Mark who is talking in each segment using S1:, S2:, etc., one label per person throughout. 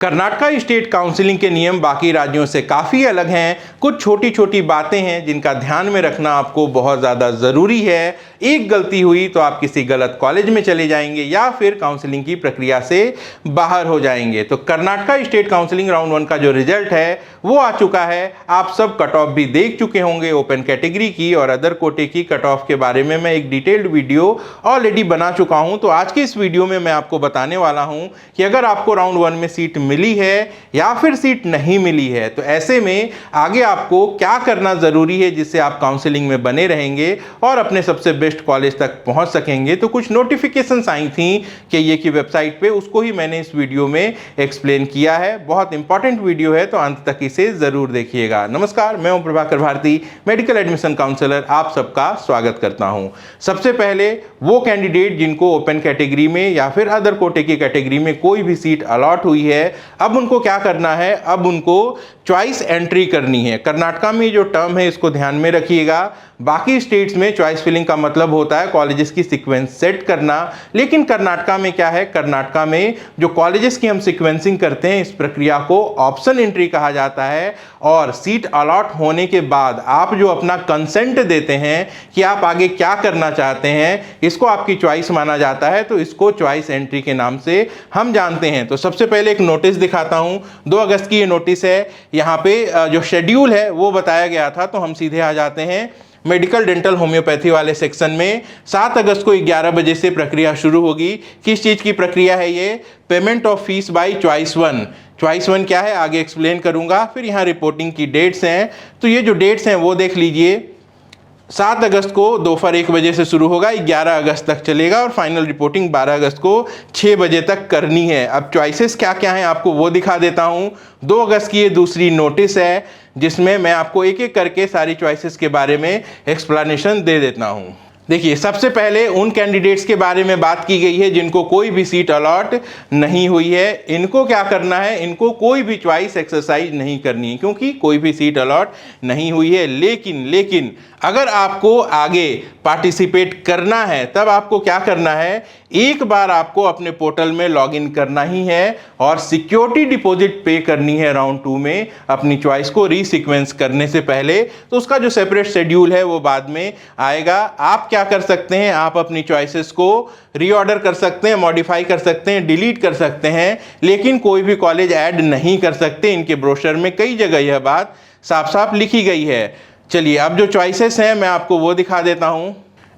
S1: Karnataka state counselling के नियम बाकी राज्यों से काफ़ी अलग हैं। कुछ छोटी छोटी बातें हैं जिनका ध्यान में रखना आपको बहुत ज़्यादा ज़रूरी है। एक गलती हुई तो आप किसी गलत कॉलेज में चले जाएंगे या फिर काउंसिलिंग की प्रक्रिया से बाहर हो जाएंगे। तो कर्नाटका स्टेट काउंसिलिंग राउंड 1 का जो रिजल्ट है वो आ चुका है। आप सब कट ऑफ भी देख चुके होंगे। ओपन कैटेगरी की और अदर कोटे की कट ऑफ के बारे में मैं एक डिटेल्ड वीडियो ऑलरेडी बना चुका हूं। तो आज की इस वीडियो में मैं आपको बताने वाला हूं कि अगर आपको राउंड 1 में सीट मिली है या फिर सीट नहीं मिली है तो ऐसे में आगे आपको क्या करना जरूरी है जिससे आप काउंसलिंग में बने रहेंगे और अपने सबसे बेस्ट कॉलेज तक पहुंच सकेंगे। तो कुछ नोटिफिकेशंस आई थी कि ये की वेबसाइट पे, उसको ही मैंने इस वीडियो में एक्सप्लेन किया है। बहुत इंपॉर्टेंट वीडियो है तो अंत तक इसे जरूर देखिएगा। नमस्कार, मैं हूं Prabhakar Bharati, medical admission counsellor. आप सबका स्वागत करता हूं। सबसे पहले वो कैंडिडेट जिनको ओपन कैटेगरी में या फिर अदर कोटे की कैटेगरी में कोई भी सीट अलॉट हुई है, अब उनको क्या करना है, अब उनको चॉइस एंट्री करनी है। कर्नाटका में जो टर्म है इसको ध्यान में रखिएगा। बाकी स्टेट्स में चॉइस फिलिंग का मतलब होता है कॉलेजेस की सीक्वेंस सेट करना, लेकिन कर्नाटका में क्या है, कर्नाटका में जो कॉलेजेस की हम सीक्वेंसिंग करते हैं इस प्रक्रिया को ऑप्शन एंट्री कहा जाता है। और सीट अलॉट होने के बाद आप जो अपना कंसेंट देते हैं कि आप आगे क्या करना चाहते हैं, इसको आपकी चॉइस माना जाता है। तो इसको चॉइस एंट्री के नाम से हम जानते हैं। तो सबसे पहले एक नोटिस दिखाता हूं। 2 अगस्त की ये नोटिस है। यहाँ पे जो शेड्यूल है वो बताया गया था। तो हम सीधे आ जाते हैं मेडिकल डेंटल होम्योपैथी वाले सेक्शन में। 7 अगस्त को 11 बजे से प्रक्रिया शुरू होगी। किस चीज़ की प्रक्रिया है ये? Payment of fees by choice 1। Choice 1 क्या है आगे एक्सप्लेन करूंगा। फिर यहाँ रिपोर्टिंग की डेट्स हैं। तो ये जो डेट्स हैं वो देख लीजिए। 7 अगस्त को दोपहर 1 बजे से शुरू होगा, 11 अगस्त तक चलेगा और फाइनल रिपोर्टिंग 12 अगस्त को 6 बजे तक करनी है। अब चॉइसेस क्या क्या हैं आपको वो दिखा देता हूं। 2 अगस्त की ये दूसरी नोटिस है जिसमें मैं आपको एक एक करके सारी चॉइसेस के बारे में एक्सप्लेनेशन दे देता हूं। देखिए, सबसे पहले उन कैंडिडेट्स के बारे में बात की गई है जिनको कोई भी सीट अलॉट नहीं हुई है। इनको क्या करना है, इनको कोई भी चॉइस एक्सरसाइज नहीं करनी है क्योंकि कोई भी सीट अलॉट नहीं हुई है। लेकिन अगर आपको आगे पार्टिसिपेट करना है तब आपको क्या करना है, एक बार आपको अपने पोर्टल में लॉगिन करना ही है और सिक्योरिटी डिपॉजिट पे करनी है राउंड 2 में अपनी चॉइस को रीसीक्वेंस करने से पहले। तो उसका जो सेपरेट शेड्यूल है वो बाद में आएगा। आप क्या कर सकते हैं, आप अपनी चॉइसेस को रीऑर्डर कर सकते हैं, मॉडिफाई कर सकते हैं, डिलीट कर सकते हैं, लेकिन कोई भी कॉलेज ऐड नहीं कर सकते। इनके ब्रोशर में कई जगह यह बात साफ साफ लिखी गई है। चलिए, अब जो चॉइसेस हैं मैं आपको वो दिखा देता हूं।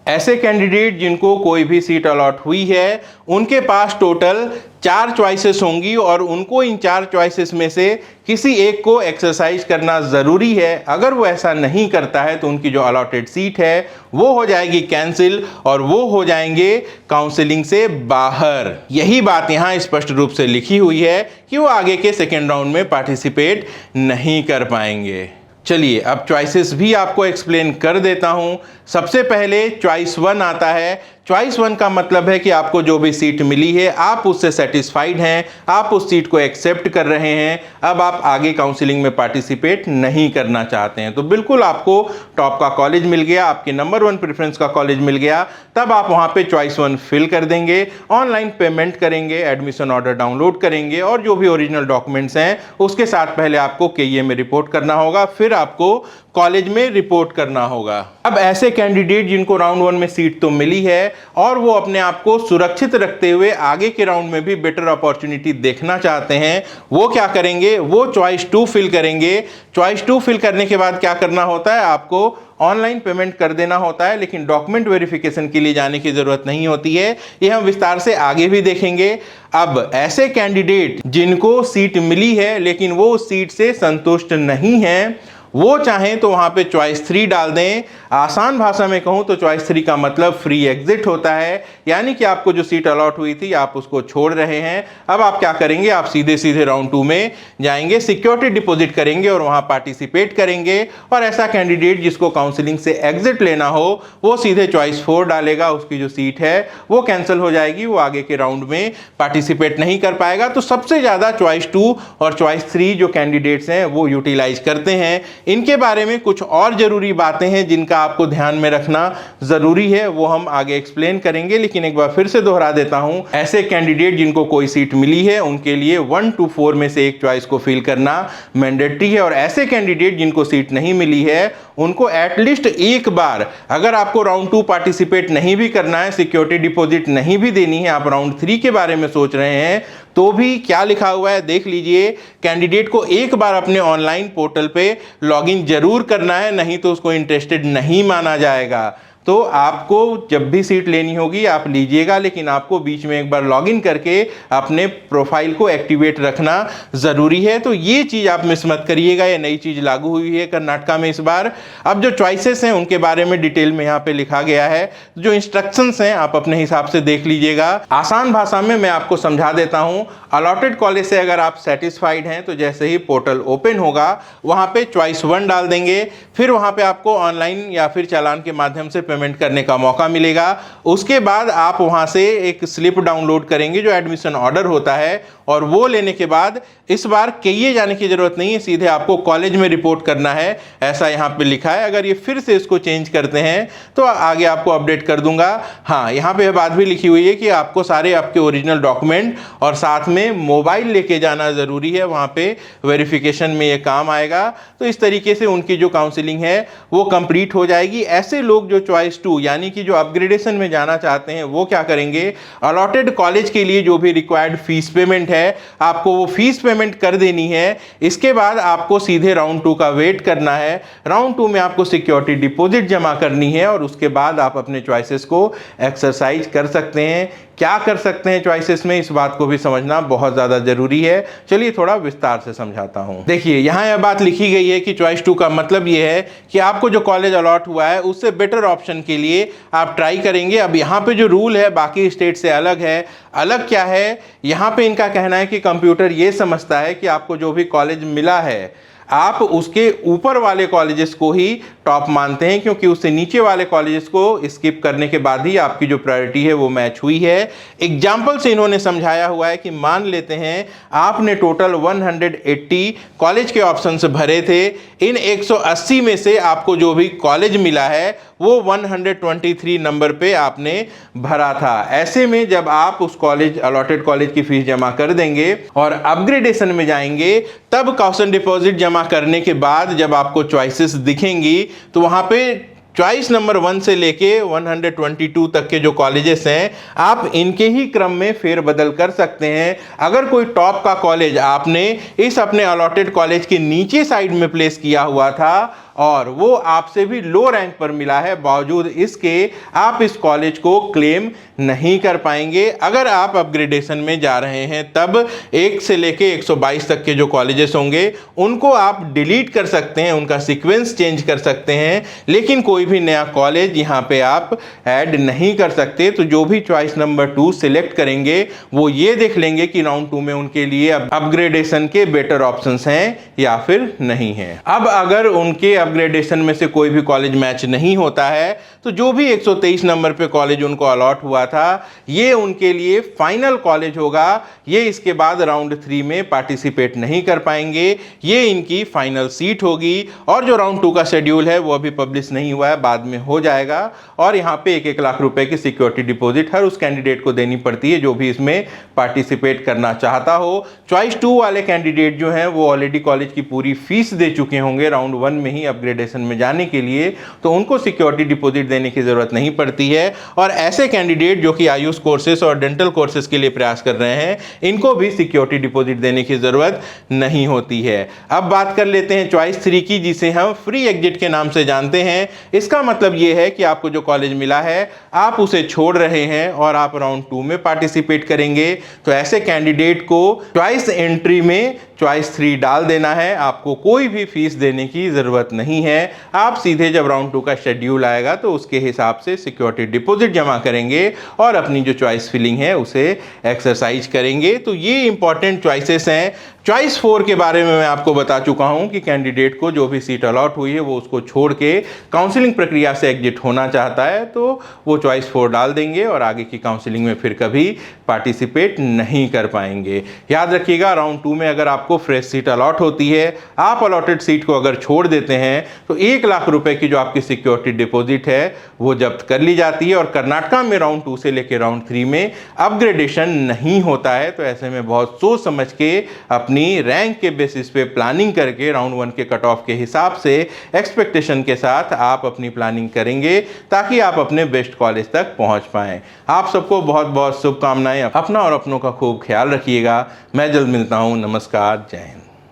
S1: ऐसे कैंडिडेट जिनको कोई भी सीट अलॉट हुई है उनके पास टोटल 4 चॉइसेस होंगी और उनको इन 4 चॉइसेस में से किसी एक को एक्सरसाइज करना ज़रूरी है। अगर वो ऐसा नहीं करता है तो उनकी जो अलॉटेड सीट है वो हो जाएगी कैंसिल और वो हो जाएंगे काउंसलिंग से बाहर। यही बात यहाँ स्पष्ट रूप से लिखी हुई है कि वो आगे के सेकेंड राउंड में पार्टिसिपेट नहीं कर पाएंगे। चलिए, अब चॉइसेस भी आपको एक्सप्लेन कर देता हूं। सबसे पहले चॉइस 1 आता है। चॉइस 1 का मतलब है कि आपको जो भी सीट मिली है आप उससे सेटिस्फाइड हैं, आप उस सीट को एक्सेप्ट कर रहे हैं। अब आप आगे काउंसलिंग में पार्टिसिपेट नहीं करना चाहते हैं। तो बिल्कुल आपको टॉप का कॉलेज मिल गया, आपके नंबर 1 प्रेफरेंस का कॉलेज मिल गया, तब आप वहां पे चॉइस 1 फिल कर देंगे, ऑनलाइन पेमेंट करेंगे, एडमिशन ऑर्डर डाउनलोड करेंगे और जो भी ओरिजिनल डॉक्यूमेंट्स हैं उसके साथ पहले आपको केईए में रिपोर्ट करना होगा, फिर आपको कॉलेज में रिपोर्ट करना होगा। अब ऐसे कैंडिडेट जिनको राउंड 1 में सीट तो मिली है और वो अपने आप को सुरक्षित रखते हुए आगे के राउंड में भी बेटर अपॉर्चुनिटी देखना चाहते हैं, वो क्या करेंगे, वो चॉइस 2 फिल करेंगे। चॉइस 2 फिल करने के बाद क्या करना होता है, आपको ऑनलाइन पेमेंट कर देना होता है, लेकिन डॉक्यूमेंट वेरिफिकेशन के लिए जाने की जरूरत नहीं होती है। ये हम विस्तार से आगे भी देखेंगे। अब ऐसे कैंडिडेट जिनको सीट मिली है लेकिन वो उस सीट से संतुष्ट नहीं है, वो चाहें तो वहां पे चॉइस 3 डाल दें। आसान भाषा में कहूं तो चॉइस 3 का मतलब फ्री एग्जिट होता है, यानी कि आपको जो सीट अलॉट हुई थी आप उसको छोड़ रहे हैं। अब आप क्या करेंगे, आप सीधे सीधे राउंड 2 में जाएंगे, सिक्योरिटी डिपॉजिट करेंगे और वहां पार्टिसिपेट करेंगे। और ऐसा कैंडिडेट जिसको काउंसलिंग से एग्जिट लेना हो वो सीधे चॉइस 4 डालेगा, उसकी जो सीट है वो कैंसिल हो जाएगी, वो आगे के राउंड में पार्टिसिपेट नहीं कर पाएगा। तो सबसे ज्यादा चॉइस 2 और चॉइस 3 जो कैंडिडेट्स हैं वो यूटिलाइज करते हैं। इनके बारे में कुछ और ज़रूरी बातें हैं जिनका आपको ध्यान में रखना ज़रूरी है, वो हम आगे एक्सप्लेन करेंगे। लेकिन एक बार फिर से दोहरा देता हूँ, ऐसे कैंडिडेट जिनको कोई सीट मिली है उनके लिए 1 to 4 में से एक चॉइस को फिल करना मैंडेटरी है, और ऐसे कैंडिडेट जिनको सीट नहीं मिली है उनको एटलीस्ट एक बार, अगर आपको राउंड 2 पार्टिसिपेट नहीं भी करना है, सिक्योरिटी डिपॉजिट नहीं भी देनी है, आप राउंड 3 के बारे में सोच रहे हैं, तो भी क्या लिखा हुआ है देख लीजिए। कैंडिडेट को एक बार अपने ऑनलाइन पोर्टल पे लॉगिन जरूर करना है, नहीं तो उसको इंटरेस्टेड नहीं माना जाएगा। तो आपको जब भी सीट लेनी होगी आप लीजिएगा, लेकिन आपको बीच में एक बार लॉगिन करके अपने प्रोफाइल को एक्टिवेट रखना ज़रूरी है। तो ये चीज़ आप मिस मत करिएगा, ये नई चीज़ लागू हुई है कर्नाटका में इस बार। अब जो चॉइसेस हैं उनके बारे में डिटेल में यहाँ पे लिखा गया है, जो इंस्ट्रक्शंस हैं आप अपने हिसाब से देख लीजिएगा। आसान भाषा में मैं आपको समझा देता हूँ। अलॉटेड कॉलेज से अगर आप सेटिस्फाइड हैं तो जैसे ही पोर्टल ओपन होगा वहाँ पे चॉइस 1 डाल देंगे, फिर वहाँ पे आपको ऑनलाइन या फिर चालान के माध्यम से पेमेंट करने का मौका मिलेगा। उसके बाद आप वहां से एक स्लिप डाउनलोड करेंगे जो एडमिशन ऑर्डर होता है, और वो लेने के बाद इस बार कहीं जाने की जरूरत नहीं है, सीधे आपको कॉलेज में रिपोर्ट करना है, ऐसा यहाँ पे लिखा है। अगर ये फिर से इसको चेंज करते हैं तो आगे आपको अपडेट कर दूंगा। हाँ, यहाँ पे बात भी लिखी हुई है कि आपको सारे आपके ओरिजिनल डॉक्यूमेंट और साथ में मोबाइल लेके जाना जरूरी है, वहाँ पे वेरिफिकेशन में ये काम आएगा। तो इस तरीके से उनकी जो काउंसलिंग है वो कंप्लीट हो जाएगी। ऐसे लोग जो चॉइस 2 यानी कि जो अपग्रेडेशन में जाना चाहते हैं वो क्या करेंगे, अलॉटेड कॉलेज के लिए जो भी रिक्वायर्ड फीस पेमेंट है आपको वो फीस पेमेंट कर देनी है। इसके बाद आपको सीधे राउंड 2 का वेट करना है। राउंड 2 में आपको सिक्योरिटी डिपॉजिट जमा करनी है और उसके बाद आप अपने चॉइसेस को एक्सरसाइज कर सकते हैं। क्या कर सकते हैं चॉइसेस में, इस बात को भी समझना बहुत ज्यादा जरूरी है। चलिए थोड़ा विस्तार से समझाता हूं। देखिए यहां यह बात लिखी गई है कि चॉइस 2 का मतलब यह है कि आपको जो कॉलेज अलॉट हुआ है उससे बेटर ऑप्शन के लिए आप ट्राई करेंगे। अब यहाँ पे जो रूल है बाकी स्टेट से अलग है। अलग क्या है, यहाँ पे इनका कहना है कि कंप्यूटर ये समझता है कि आपको जो भी कॉलेज मिला है आप उसके ऊपर वाले कॉलेजेस को ही टॉप मानते हैं, क्योंकि उससे नीचे वाले कॉलेजेस को स्किप करने के बाद ही आपकी जो प्रायोरिटी है वो मैच हुई है। एग्जाम्पल से इन्होंने समझाया हुआ है कि मान लेते हैं आपने टोटल 180 कॉलेज के ऑप्शंस भरे थे, इन 180 में से आपको जो भी कॉलेज मिला है वो 123 नंबर पे आपने भरा था। ऐसे में जब आप उस कॉलेज अलॉटेड कॉलेज की फीस जमा कर देंगे और अपग्रेडेशन में जाएंगे, तब कॉशन डिपॉजिट जमा करने के बाद जब आपको चॉइसेस दिखेंगी तो वहां पे चॉइस नंबर 1 से लेके 122 तक के जो कॉलेजेस हैं आप इनके ही क्रम में फेरबदल कर सकते हैं। अगर कोई टॉप का कॉलेज आपने इस अपने अलॉटेड कॉलेज के नीचे साइड में प्लेस किया हुआ था और वो आपसे भी लो रैंक पर मिला है, बावजूद इसके आप इस कॉलेज को क्लेम नहीं कर पाएंगे। अगर आप अपग्रेडेशन में जा रहे हैं तब 1 से लेके 122 तक के जो कॉलेजेस होंगे उनको आप डिलीट कर सकते हैं, उनका सीक्वेंस चेंज कर सकते हैं, लेकिन कोई भी नया कॉलेज यहाँ पे आप ऐड नहीं कर सकते। तो जो भी चॉइस नंबर 2 सिलेक्ट करेंगे वो ये देख लेंगे कि राउंड 2 में उनके लिए अपग्रेडेशन के बेटर ऑप्शंस हैं या फिर नहीं है। अब अगर उनके अपग्रेडेशन में से कोई भी कॉलेज मैच नहीं होता है तो जो भी 123 नंबर पे कॉलेज उनको अलॉट हुआ था ये उनके लिए फाइनल कॉलेज होगा। ये इसके बाद राउंड 3 में पार्टिसिपेट नहीं कर पाएंगे, ये इनकी फाइनल सीट होगी। और जो राउंड 2 का शेड्यूल है वो अभी पब्लिश नहीं हुआ है, बाद में हो जाएगा। और यहाँ पे 1-1 लाख रुपए की सिक्योरिटी डिपॉजिट हर उस कैंडिडेट को देनी पड़ती है जो भी इसमें पार्टिसिपेट करना चाहता हो। चॉइस 2 वाले कैंडिडेट जो हैं वो ऑलरेडी कॉलेज की पूरी फीस दे चुके होंगे राउंड 1 में ही अपग्रेडेशन में जाने के लिए, तो उनको सिक्योरिटी डिपॉजिट देने की जरूरत नहीं पड़ती है। और ऐसे कैंडिडेट जो कि आयुष कोर्सेस और डेंटल कोर्सेस के लिए प्रयास कर रहे हैं इनको भी सिक्योरिटी डिपॉजिट देने की जरूरत नहीं होती है। अब बात कर लेते हैं चॉइस 3 की, जिसे हम फ्री एग्जिट के नाम से जानते हैं। इसका मतलब यह है कि आपको जो कॉलेज मिला है आप उसे छोड़ रहे हैं और आप राउंड 2 में पार्टिसिपेट करेंगे। तो ऐसे कैंडिडेट को चॉइस एंट्री में चॉइस 3 डाल देना है, आपको कोई भी फीस देने की जरूरत नहीं है। आप सीधे जब राउंड 2 का शेड्यूल आएगा तो उसके हिसाब से सिक्योरिटी डिपॉजिट जमा करेंगे और अपनी जो चॉइस फिलिंग है उसे एक्सरसाइज करेंगे। तो ये इंपॉर्टेंट चॉइसेस हैं। चॉइस 4 के बारे में मैं आपको बता चुका हूं कि कैंडिडेट को जो भी सीट अलॉट हुई है वो उसको छोड़ के काउंसलिंग प्रक्रिया से एग्जिट होना चाहता है तो वो चॉइस 4 डाल देंगे और आगे की काउंसलिंग में फिर कभी पार्टिसिपेट नहीं कर पाएंगे। याद रखिएगा, राउंड 2 में अगर आपको फ्रेश सीट अलॉट होती है, आप अलॉटेड सीट को अगर छोड़ देते हैं तो 1 लाख रुपए की जो आपकी सिक्योरिटी डिपॉजिट है वो जब्त कर ली जाती है। और कर्नाटका में राउंड 2 से लेकर राउंड 3 में अपग्रेडेशन नहीं होता है। तो ऐसे में बहुत सोच समझ के अपनी रैंक के बेसिस पे प्लानिंग करके राउंड 1 के कट ऑफ के हिसाब से एक्सपेक्टेशन के साथ आप अपनी प्लानिंग करेंगे ताकि आप अपने बेस्ट कॉलेज तक पहुंच पाएं। आप सबको बहुत बहुत शुभकामनाएं। अपना और अपनों का खूब ख्याल रखिएगा। मैं जल्द मिलता हूं। नमस्कार, जय हिंद।